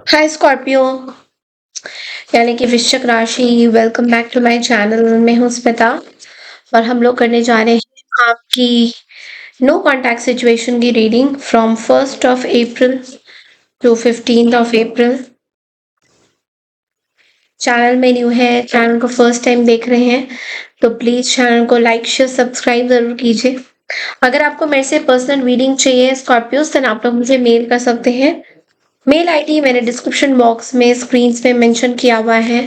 हाय Scorpio, यानी कि वृश्चिक राशि। Welcome back to my channel. मैं हूं स्मिता और हम लोग करने जा रहे हैं आपकी नो कॉन्टैक्ट सिचुएशन की reading from 1st of April to 15th of April। Channel में न्यू है, चैनल को फर्स्ट टाइम देख रहे हैं तो प्लीज चैनल को लाइक शेयर सब्सक्राइब जरूर कीजिए। अगर आपको मेरे से पर्सनल रीडिंग चाहिए स्कॉर्पियोस, देन आप लोग मुझे मेल कर सकते हैं। मेल आईडी मैंने डिस्क्रिप्शन बॉक्स में स्क्रीन पे मेंशन किया हुआ है।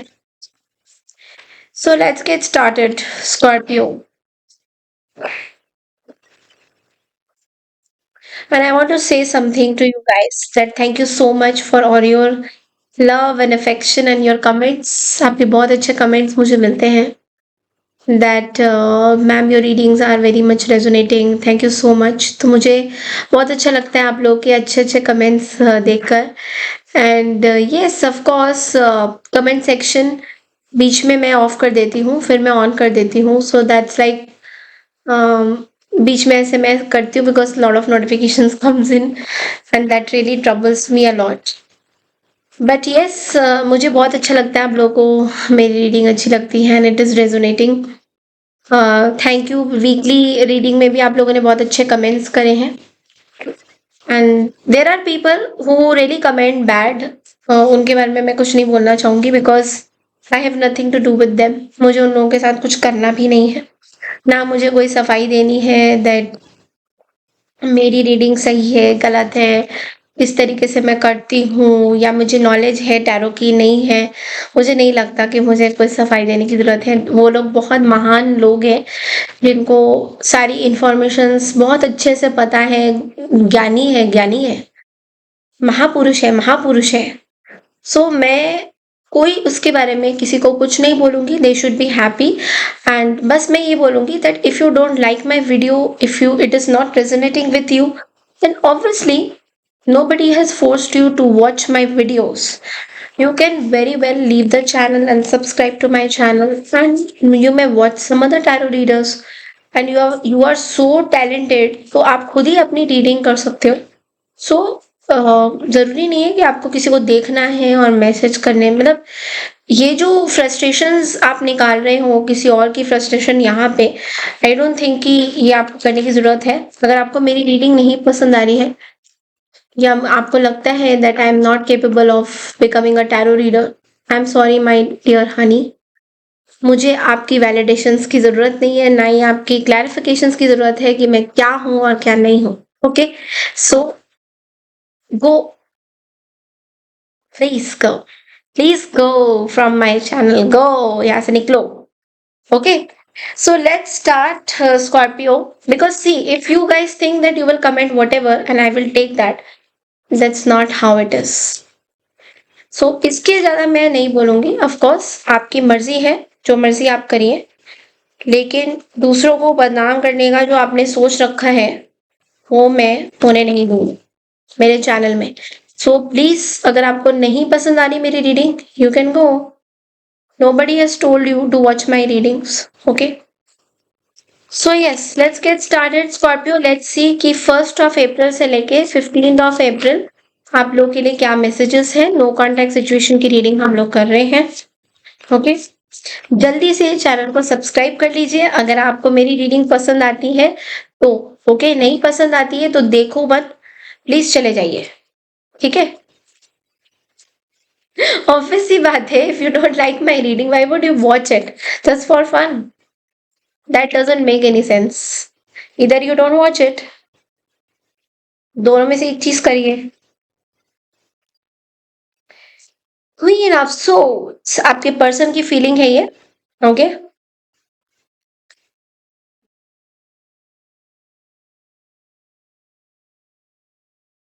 So let's get started, Scorpio. And I want to say something to you guys that thank you so much for all your love and affection and your comments. आपके बहुत अच्छे comments मुझे मिलते हैं that ma'am your readings are very much resonating. Thank you so much. तो मुझे बहुत अच्छा लगता है आप लोग के अच्छे अच्छे comments देखकर। And yes, of course, comment section बीच में मैं ऑफ कर देती हूँ, फिर मैं ऑन कर देती हूँ। सो दैट्स लाइक बीच में ऐसे मैं करती हूँ because lot of notifications comes in and that really troubles me a lot. But yes, मुझे बहुत अच्छा लगता है आप लोगों को मेरी रीडिंग अच्छी लगती है and it is resonating. Thank you. Weekly reading में भी आप लोगों ने बहुत अच्छे कमेंट्स करे हैं and there are people who really comment bad. उनके बारे में मैं कुछ नहीं बोलना चाहूँगी because I have nothing to do with them. मुझे उन लोगों के साथ कुछ करना भी नहीं है, ना मुझे कोई सफाई देनी है दैट मेरी रीडिंग सही है गलत है, इस तरीके से मैं करती हूँ या मुझे नॉलेज है टैरो की नहीं है। मुझे नहीं लगता कि मुझे कोई सफाई देने की ज़रूरत है। वो लोग बहुत महान लोग हैं जिनको सारी इंफॉर्मेशंस बहुत अच्छे से पता है। ज्ञानी है, महापुरुष है, महापुरुष है। सो मैं कोई उसके बारे में किसी को कुछ नहीं बोलूँगी। They should be happy and बस मैं ये बोलूँगी that if you don't like my video, if you it is not resonating with you, then obviously nobody has forced you to watch my videos. You can very well leave the channel and subscribe to my channel and you may watch some other tarot readers and you are so talented, तो आप खुद ही अपनी reading कर सकते हो। सो ज़रूरी नहीं है कि आपको किसी को देखना है और मैसेज करने, मतलब ये जो फ्रस्ट्रेशंस आप निकाल रहे हो किसी और की फ्रस्ट्रेशन यहाँ पे, आई डोंट थिंक कि ये आपको करने की ज़रूरत है। अगर आपको मेरी रीडिंग नहीं पसंद आ रही है या आपको लगता है that I am not capable of becoming a tarot reader, I am sorry my dear honey. मुझे आपकी वैलिडेशंस की ज़रूरत नहीं है, ना ही आपकी क्लैरिफिकेशंस की ज़रूरत है कि मैं क्या हूँ और क्या नहीं हूँ। Okay, so go, please go, please go from my channel, go, यहाँ से निकलो। Okay, so let's start, Scorpio, because see, if you guys think that you will comment whatever and I will take that, that's not how it is. So इसके ज़्यादा मैं नहीं बोलूँगी। Of course आपकी मर्जी है, जो मर्जी आप करिए, लेकिन दूसरों को बदनाम करने का जो आपने सोच रखा है वो मैं होने नहीं दूंगी मेरे चैनल में। सो प्लीज, अगर आपको नहीं पसंद आ रही मेरी reading, you can go. Nobody has told you to watch my readings. Okay, so yes, let's get started, Scorpio. Let's see कि 1st of April से लेके 15th of April आप लोग के लिए क्या मैसेजेस हैं। नो कॉन्टैक्ट सिचुएशन की रीडिंग हम लोग कर रहे हैं। ओके, जल्दी से चैनल को सब्सक्राइब कर लीजिए अगर आपको मेरी रीडिंग पसंद आती है तो। ओके, नहीं पसंद आती है तो देखो मत, प्लीज चले जाइए। ठीक है, ऑब्वियस सी बात है, if you don't like my reading why would you watch it just for fun? That doesn't make any sense. इधर यू डोंट वॉच इट, दोनों में से एक चीज करिए। क्वीन ऑफ सोर्ड्स आपके पर्सन की फीलिंग है ये। Okay,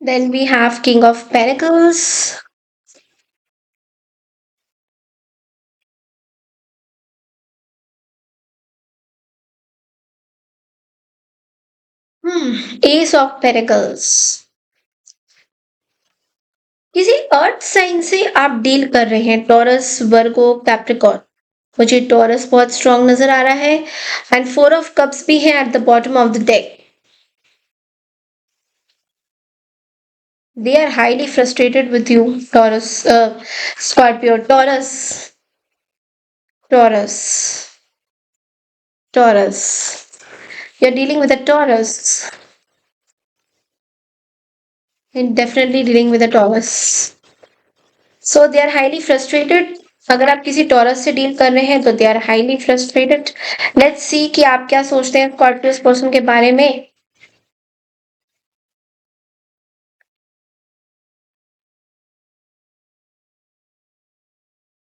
then we have king of pentacles. Ace of pentacles. किसी अर्थ साइन से आप डील कर रहे हैं, टॉरस, वर्गो, कैप्रिकॉर्न। मुझे टॉरस बहुत स्ट्रांग नजर आ रहा है एंड 4 of Cups भी है at the bottom of the deck. They are highly frustrated with you, Taurus, Scorpio, Taurus, Taurus. You're dealing with a Taurus, and definitely dealing with a Taurus. So they are highly frustrated. अगर आप किसी taurus से deal कर रहे हैं तो they are highly frustrated. Let's see कि आप क्या सोचते हैं स्कॉर्पियोस पर्सन के बारे में.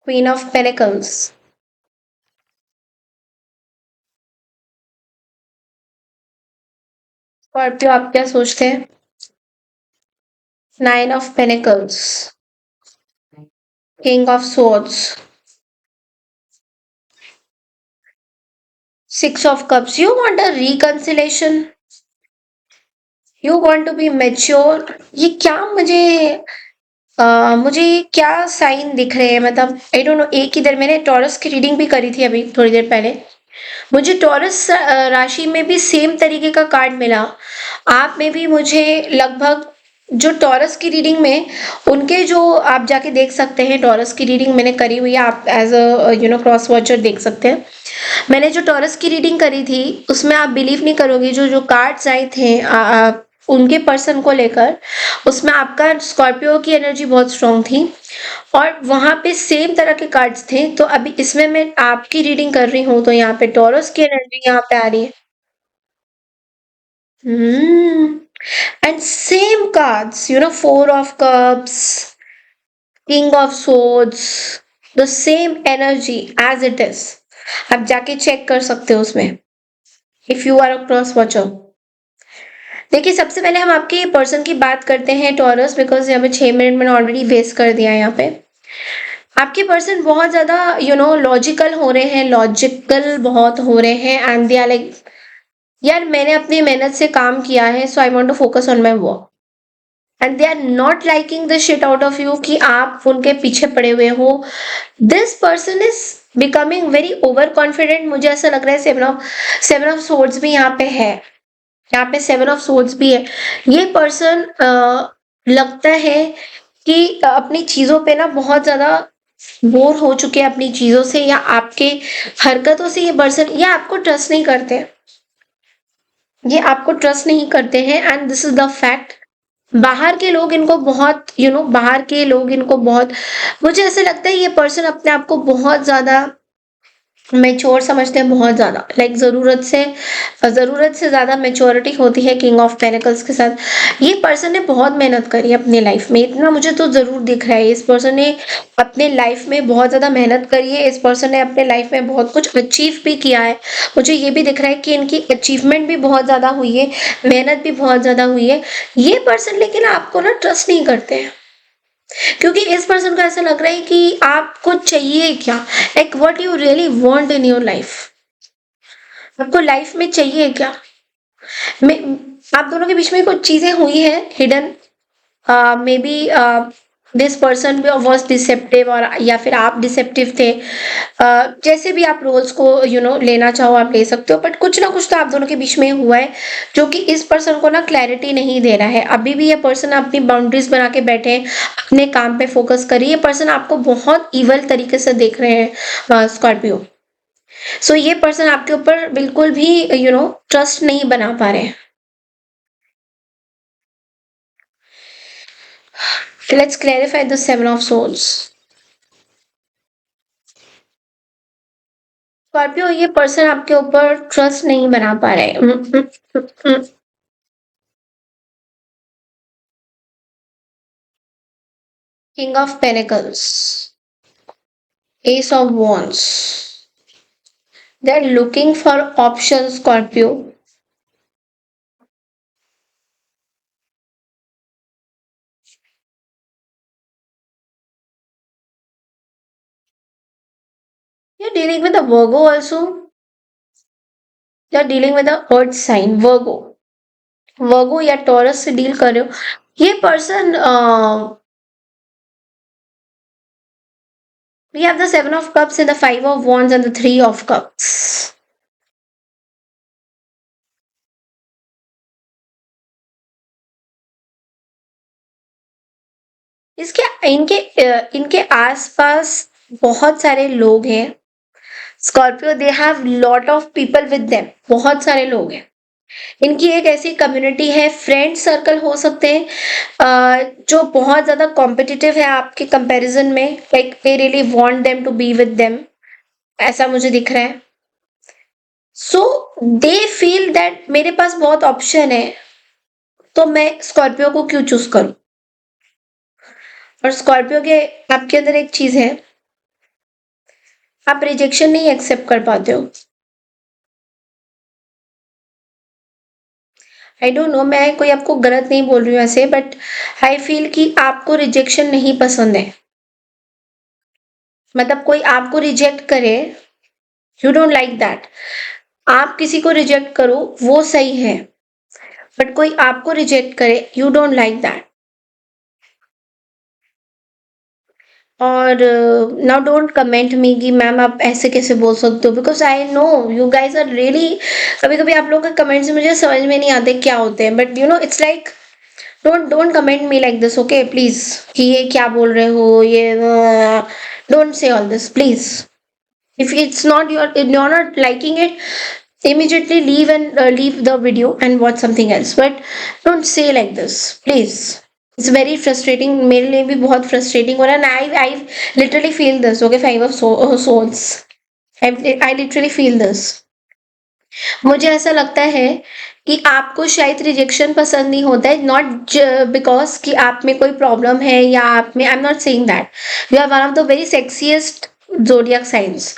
Queen of pentacles. स्कॉर्पियो आप क्या सोचते हैं. Nine of pentacles. King of swords. Six of cups. You want a reconciliation. You want to be mature. ये क्या मुझे क्या साइन दिख रहे हैं, मतलब आई डोंट नो. एक इधर मैंने टॉरस की रीडिंग भी करी थी अभी थोड़ी देर पहले. मुझे टॉरस राशि में भी सेम तरीके का कार्ड मिला. आप में भी मुझे लगभग जो टॉरस की रीडिंग में उनके जो आप जाके देख सकते हैं. टॉरस की रीडिंग मैंने करी हुई है. आप एज अ क्रॉस वॉचर देख सकते हैं. मैंने जो टॉरस की रीडिंग करी थी उसमें आप बिलीव नहीं करोगे, जो जो कार्ड्स आए थे उनके पर्सन को लेकर, उसमें आपका स्कॉर्पियो की एनर्जी बहुत स्ट्रांग थी और वहां पे सेम तरह के कार्ड्स थे. तो अभी इसमें मैं आपकी रीडिंग कर रही हूँ तो यहाँ पे टॉरस की एनर्जी यहाँ पे आ रही है. And same cards, four of cups, king of swords, the same energy as it is. आप जाके चेक कर सकते हो उसमें, if you are a cross watcher. देखिए, सबसे पहले हम आपके पर्सन की बात करते हैं टॉरस, बिकॉज यहाँ पे 6 मिनट मैंने ऑलरेडी वेस्ट कर दिया है. यहाँ पे आपके पर्सन बहुत ज्यादा लॉजिकल हो रहे हैं, लॉजिकल बहुत हो रहे हैं. एंड दे आर लाइक, यार मैंने अपनी मेहनत से काम किया है so I want to focus on my work. And they are not liking the shit out of you कि आप उनके पीछे पड़े हुए हो. This person is becoming very over confident. मुझे ऐसा लग रहा है सेवन ऑफ सोर्ड्स भी यहाँ पे है. यहाँ पे सेवन ऑफ सोर्ड्स भी है. ये पर्सन लगता है कि अपनी चीजों पे ना बहुत ज्यादा बोर हो चुके हैं अपनी चीजों से, या आपके हरकतों से. ये पर्सन ये आपको ट्रस्ट नहीं करते. ये आपको ट्रस्ट नहीं करते हैं and this is the fact. बाहर के लोग इनको बहुत बाहर के लोग इनको बहुत, मुझे ऐसा लगता है ये पर्सन अपने आप को बहुत ज्यादा मेच्योर समझते हैं. बहुत ज्यादा लाइक जरूरत से ज्यादा मेच्योरिटी होती है किंग ऑफ पेनिकल्स के साथ. ये पर्सन ने बहुत मेहनत करी है अपने लाइफ में, इतना मुझे तो जरूर दिख रहा है. इस पर्सन ने अपने लाइफ में बहुत ज्यादा मेहनत करी है. इस पर्सन ने अपने लाइफ में बहुत कुछ अचीव भी किया है. मुझे ये भी दिख रहा है कि इनकी अचीवमेंट भी बहुत ज्यादा हुई है, मेहनत भी बहुत ज्यादा हुई है. ये पर्सन लेकिन आपको ना ट्रस्ट नहीं करते हैं, क्योंकि इस पर्सन को ऐसा लग रहा है कि आपको चाहिए क्या, like what you really want in your life. आपको लाइफ में चाहिए क्या. मैं आप दोनों के बीच में कुछ चीजें हुई है hidden. May be this person was deceptive, और या फिर आप डिसेप्टिव थे. जैसे भी आप रोल्स को लेना चाहो आप ले सकते हो, बट कुछ ना कुछ तो आप दोनों के बीच में हुआ है जो कि इस पर्सन को ना क्लैरिटी नहीं दे रहा है. अभी भी ये पर्सन अपनी बाउंड्रीज बना के बैठे हैं, अपने काम पे फोकस करिए. ये पर्सन आपको बहुत इवल तरीके से देख रहे हैं स्कॉर्पियो. सो ये पर्सन आपके ऊपर बिल्कुल भी ट्रस्ट नहीं बना पा रहे हैं. Let's clarify the seven of swords. Scorpio, ये पर्सन आपके ऊपर ट्रस्ट नहीं बना पा रहे. King of pentacles, ace of wands. They're looking for options, Scorpio. You're dealing with a Virgo also. You're dealing with a earth sign, Virgo. Virgo या Taurus से deal कर रहे हो. ये person we have the seven of cups and the five of wands and the three of cups. इसके इनके आसपास बहुत सारे लोग हैं। Scorpio they have lot of people with them, बहुत सारे लोग हैं। इनकी एक ऐसी कम्युनिटी है, फ्रेंड सर्कल हो सकते हैं, जो बहुत ज्यादा कॉम्पिटिटिव है आपके कंपैरिजन में, like they really want them to be with them, ऐसा मुझे दिख रहा है। सो दे फील दैट मेरे पास बहुत ऑप्शन है, तो मैं स्कॉर्पियो को क्यों चूज करूं। और स्कॉर्पियो के आपके अंदर एक चीज है, आप रिजेक्शन नहीं एक्सेप्ट कर पाते हो। आई डोंट नो, मैं कोई आपको गलत नहीं बोल रही हूँ ऐसे, बट आई फील कि आपको रिजेक्शन नहीं पसंद है। मतलब कोई आपको रिजेक्ट करे, यू डोंट लाइक दैट। आप किसी को रिजेक्ट करो वो सही है, बट कोई आपको रिजेक्ट करे, यू डोंट लाइक दैट। और नाउ डोंट कमेंट मी कि मैम आप ऐसे कैसे बोल सकते हो, because I know you guys are really, कभी कभी आप लोगों के कमेंट्स मुझे समझ में नहीं आते क्या होते हैं, but you know it's like don't comment me like this, okay please, कि ये क्या बोल रहे हो, ये don't say all this please. if it's not you're not liking it, immediately leave and leave the video and watch something else, but don't say like this please. It's very frustrating, मेरे लिए भी बहुत frustrating हो रहा है, and I literally feel this, okay, five of souls, I literally feel this। मुझे ऐसा लगता है कि आपको शायद रिजेक्शन पसंद नहीं होता है, नॉट बिकॉज कि आप में कोई प्रॉब्लम है या आप में, I am not saying that you are one of the very sexiest zodiac signs,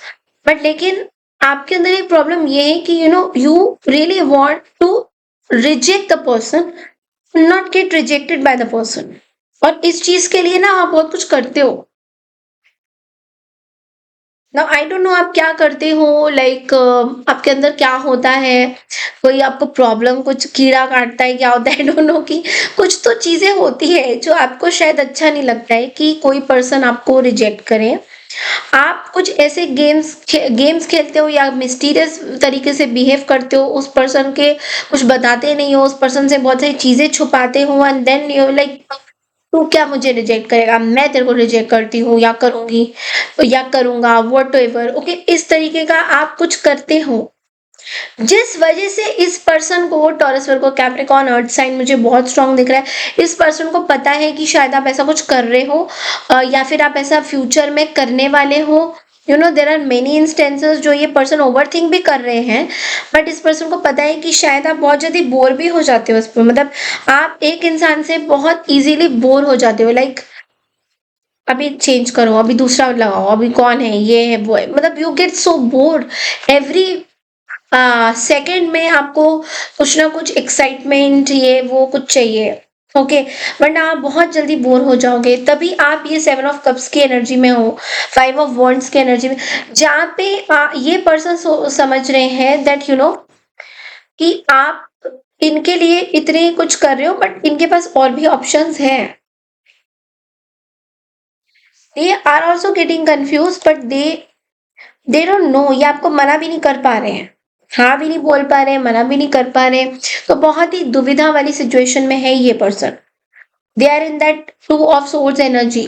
but लेकिन आपके अंदर एक प्रॉब्लम ये है कि you really want to reject the person, not get rejected by the person. और इस चीज के लिए ना आप बहुत कुछ करते हो। नाउ आई डोंट नो आप क्या करते हो, लाइक आपके अंदर क्या होता है, कोई आपको प्रॉब्लम, कुछ कीड़ा काटता है, क्या होता है, आई डोंट नो, कि कुछ तो चीजें होती है जो आपको शायद अच्छा नहीं लगता है कि कोई पर्सन आपको रिजेक्ट करे। आप कुछ ऐसे गेम्स खेलते हो या मिस्टीरियस तरीके से बिहेव करते हो उस पर्सन के, कुछ बताते नहीं हो उस पर्सन से, बहुत सारी चीजें छुपाते हो, एंड देन यू लाइक तू क्या मुझे रिजेक्ट करेगा, मैं तेरे को रिजेक्ट करती हूँ या करूंगी या करूंगा, वट एवर, ओके, इस तरीके का आप कुछ करते हो, जिस वजह से इस पर्सन को, Taurus Virgo Capricorn earth sign मुझे बहुत स्ट्रांग दिख रहा है, इस पर्सन को पता है कि शायद आप ऐसा कुछ कर रहे हो, या फिर आप ऐसा फ्यूचर में करने वाले हो। You know there are many instances जो ये पर्सन ओवर थिंक भी कर रहे हैं, बट इस पर्सन को पता है कि शायद आप बहुत जल्दी बोर भी हो जाते हो उस पर, मतलब आप एक इंसान से बहुत इजीली बोर हो जाते हो, लाइक अभी चेंज करो, अभी दूसरा लगाओ, अभी कौन है, ये है वो है, मतलब you get so board every second में आपको कुछ ना कुछ एक्साइटमेंट, ये वो कुछ चाहिए, ओके, वरना आप बहुत जल्दी बोर हो जाओगे। तभी आप ये 7 ऑफ कप्स की एनर्जी में हो, 5 ऑफ वॉन्ड्स की एनर्जी में, जहाँ पे ये पर्सन समझ रहे हैं दैट यू नो कि आप इनके लिए इतने कुछ कर रहे हो, बट इनके पास और भी ऑप्शंस हैं। They are also getting confuse, but they don't know, ये आपको मना भी नहीं कर पा रहे हैं, हाँ भी नहीं बोल पा रहे हैं, मना भी नहीं कर पा रहे हैं, तो बहुत ही दुविधा वाली सिचुएशन में है ये person. They are in that 2 of swords energy,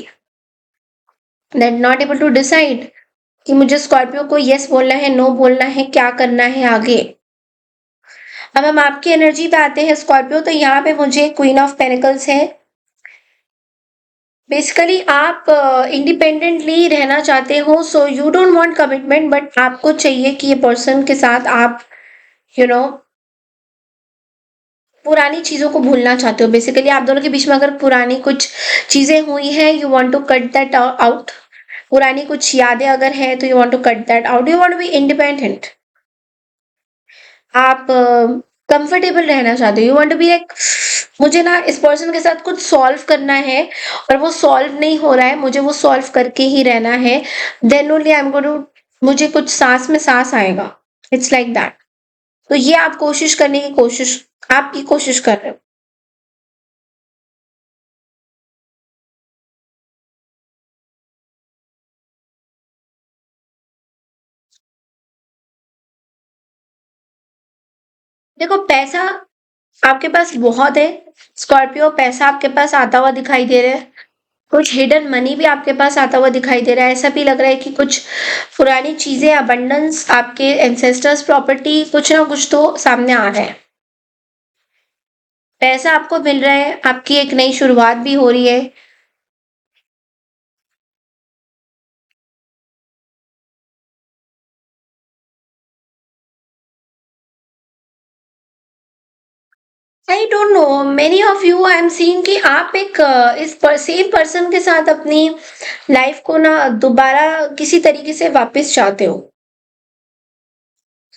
that not able to decide कि मुझे स्कॉर्पियो को यस बोलना है, नो बोलना है, क्या करना है आगे। अब हम आपकी एनर्जी पे आते हैं स्कॉर्पियो, तो यहाँ पे मुझे क्वीन ऑफ पेनिकल्स है। बेसिकली आप इंडिपेंडेंटली रहना चाहते हो, so you don't want commitment, but आपको चाहिए कि ये पर्सन के साथ आप यू you नो know, पुरानी चीजों को भूलना चाहते हो। बेसिकली आप दोनों के बीच में अगर पुरानी कुछ चीजें हुई हैं, you want to cut that out, पुरानी कुछ यादें अगर है तो you want to cut that out, you want to be independent, आप कंफर्टेबल रहना चाहते हो, you want to be like मुझे ना इस पर्सन के साथ कुछ सॉल्व करना है, और वो सॉल्व नहीं हो रहा है, मुझे वो सॉल्व करके ही रहना है, then only I am going to, मुझे कुछ सांस में सांस आएगा, इट्स लाइक दैट। तो ये आप कोशिश करने की कोशिश, आपकी कोशिश कर रहे हो। देखो पैसा आपके पास बहुत है, स्कॉर्पियो, पैसा आपके पास आता हुआ दिखाई दे रहा है, कुछ हिडन मनी भी आपके पास आता हुआ दिखाई दे रहा है। ऐसा भी लग रहा है कि कुछ पुरानी चीजें, अबंडेंस, आपके एंसेस्टर्स प्रॉपर्टी, कुछ ना कुछ तो सामने आ रहा है। पैसा आपको मिल रहा है, आपकी एक नई शुरुआत भी हो रही है। आई don't no, many of you I am seeing कि आप एक सेम पर्सन के साथ अपनी लाइफ को ना दोबारा किसी तरीके से वापस चाहते हो।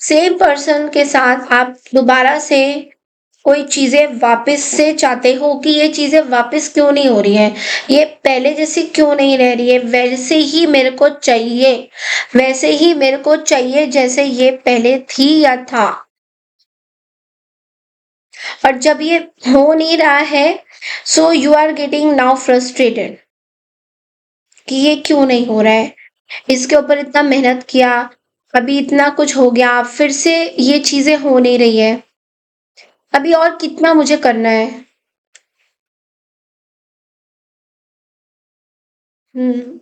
सेम पर्सन के साथ आप दोबारा से कोई चीजें वापस से चाहते हो कि ये चीजें वापस क्यों नहीं हो रही हैं, ये पहले जैसी क्यों नहीं रह रही है, वैसे ही मेरे को चाहिए, वैसे ही मेरे को चाहिए जैसे ये पहले थी या था। और जब ये हो नहीं रहा है, so you are getting now frustrated कि ये क्यों नहीं हो रहा है, इसके ऊपर इतना मेहनत किया, अभी इतना कुछ हो गया, फिर से ये चीजें हो नहीं रही है, अभी और कितना मुझे करना है। हम्म।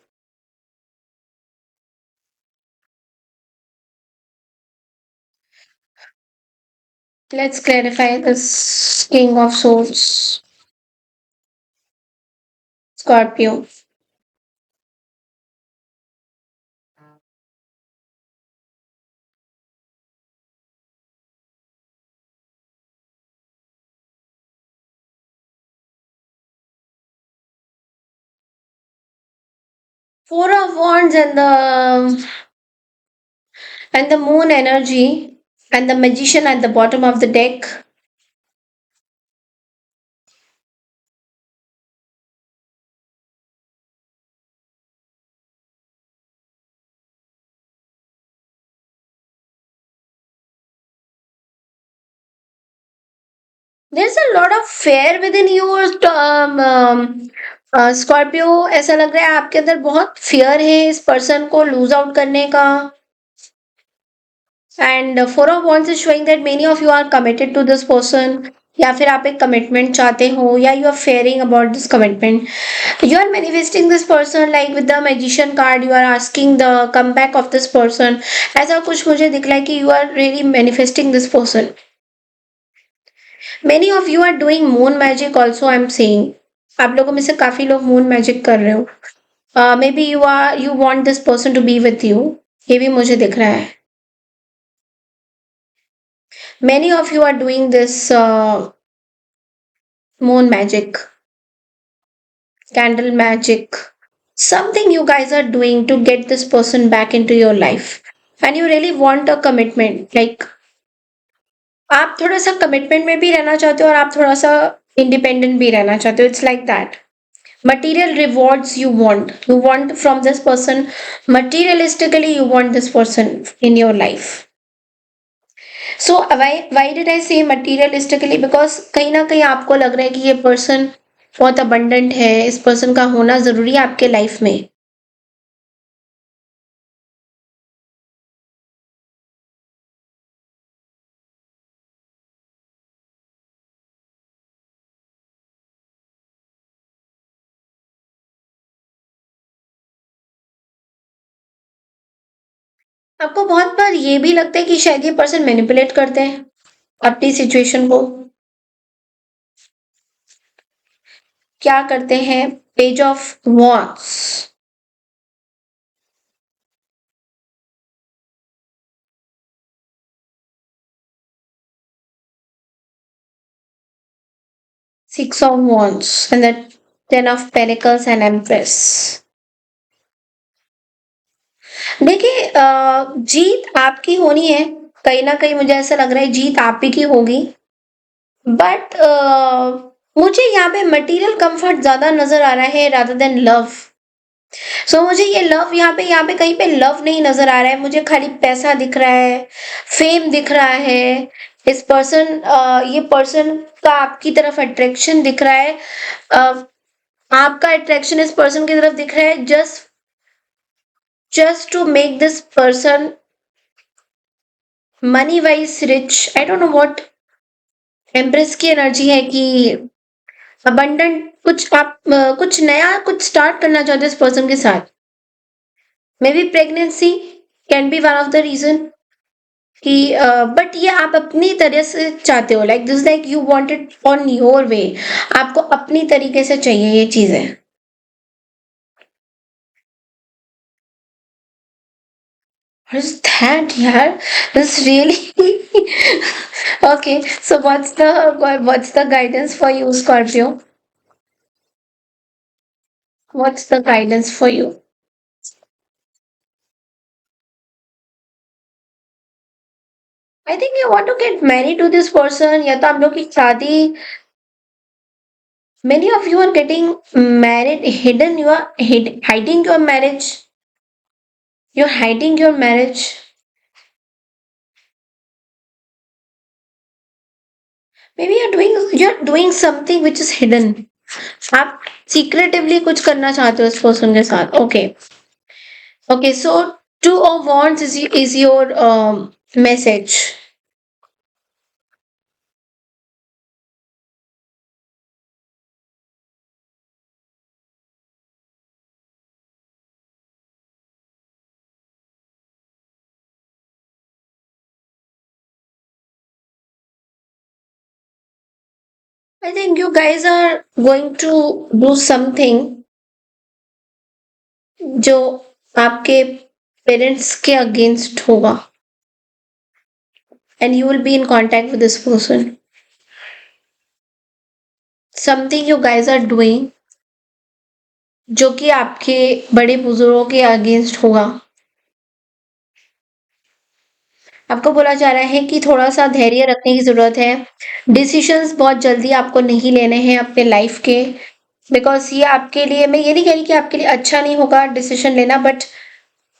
Let's clarify this King of Swords, Scorpio. 4 of Wands and the Moon energy and the Magician at the bottom of the deck. There's a lot of fear within you, Scorpio. ऐसा लग रहा है आपके अंदर बहुत फियर है इस person को लूज आउट करने का। And 4 of Wands is showing that many of you are committed to this person, या फिर आप एक कमिटमेंट चाहते हो, या you are fearing about this commitment. You are manifesting this person like with the magician card, you are asking the come back of this person. ऐसा कुछ मुझे दिख रहा है कि you are really manifesting this person. Many of you are doing moon magic also, I am saying. आप लोगों में से काफी लोग मून मैजिक कर रहे हो। May be you want this person to be with you, ये भी मुझे दिख रहा है। Many of you are doing this moon magic, candle magic, something you guys are doing to get this person back into your life. And you really want a commitment. Like, आप थोड़ा सा commitment में भी रहना चाहते हो और आप थोड़ा सा इंडिपेंडेंट भी रहना चाहते हो। It's like that. Material rewards you want. You want from this person, materialistically, you want this person in your life. So why did I से मटीरियलिस्टिकली, बिकॉज कहीं ना कहीं आपको लग रहा है कि ये पर्सन बहुत अबंडेंट है, इस पर्सन का होना जरूरी है आपके लाइफ में। आपको बहुत बार ये भी लगता है कि शायद ये पर्सन मैनिपुलेट करते हैं अपनी सिचुएशन को। क्या करते हैं? Page of wands, 6 of Wands and the 10 of Pentacles and Empress। देखिए, जीत आपकी होनी है। कहीं ना कहीं मुझे ऐसा लग रहा है जीत आप ही की होगी। बट मुझे यहाँ पे मटेरियल कंफर्ट ज्यादा नजर आ रहा है रादर देन लव। सो मुझे ये लव यहाँ पे कहीं पे लव नहीं नजर आ रहा है, मुझे खाली पैसा दिख रहा है, फेम दिख रहा है। इस पर्सन ये पर्सन का आपकी तरफ अट्रैक्शन दिख रहा है। अ, आपका अट्रैक्शन इस पर्सन की तरफ दिख रहा है, just to make this person money wise rich. I don't know what. Empress की एनर्जी है कि अबंडेंट कुछ आप कुछ नया कुछ स्टार्ट करना चाहते हो इस पर्सन के साथ। May be pregnancy can be one of the reason कि बट ये आप अपनी तरह से चाहते हो, like this like you want it on your way. आपको अपनी तरीके से चाहिए ये चीजें। What is that, yaar? This really okay. So what's the guidance for you, Scorpio? What's the guidance for you? I think you want to get married to this person, या तो आप लोग की शादी, many of you are getting married hidden, you are hiding your marriage, you're hiding your marriage. Maybe you're doing something which is hidden. आप secretively कुछ करना चाहते हो इस person के साथ. Okay. Okay, so two of wands is your message. I think you guys are going to do something जो आपके पेरेंट्स के अगेंस्ट होगा, and you will be in contact with this person. Something you guys are doing जो कि आपके बड़े बुजुर्गों के अगेंस्ट होगा। आपको बोला जा रहा है कि थोड़ा सा धैर्य रखने की जरूरत है। डिसीजंस बहुत जल्दी आपको नहीं लेने हैं अपने लाइफ के, बिकॉज ये आपके लिए, मैं ये नहीं कह रही कि आपके लिए अच्छा नहीं होगा डिसीजन लेना, बट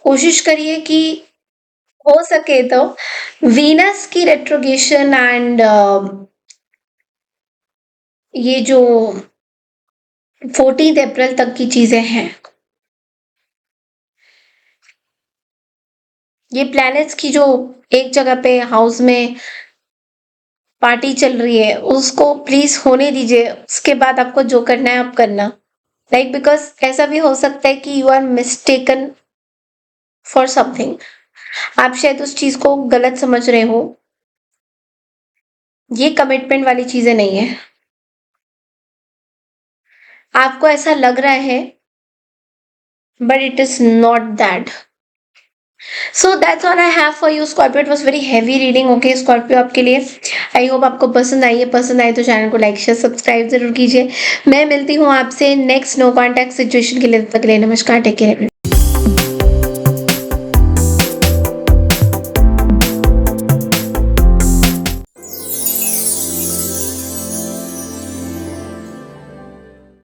कोशिश करिए कि हो सके तो वीनस की रेट्रोगेशन एंड ये जो 14 अप्रैल तक की चीजें हैं, ये प्लैनेट्स की जो एक जगह पे हाउस में पार्टी चल रही है उसको प्लीज होने दीजिए। उसके बाद आपको जो करना है आप करना, लाइक बिकॉज ऐसा भी हो सकता है कि you are mistaken for something. आप शायद उस चीज को गलत समझ रहे हो। ये कमिटमेंट वाली चीजें नहीं है। आपको ऐसा लग रहा है but it is not that. So that's all I have for you Scorpio. It was very heavy reading. Okay Scorpio, आपके लिए आई होप आपको पसंद आई है। पसंद आई तो चैनल को लाइक शेयर सब्सक्राइब जरूर कीजिए। मैं मिलती हूँ आपसे नेक्स्ट नो कॉन्टैक्ट सिचुएशन के लिए। तब तक के लिए नमस्कार, टेक केयर।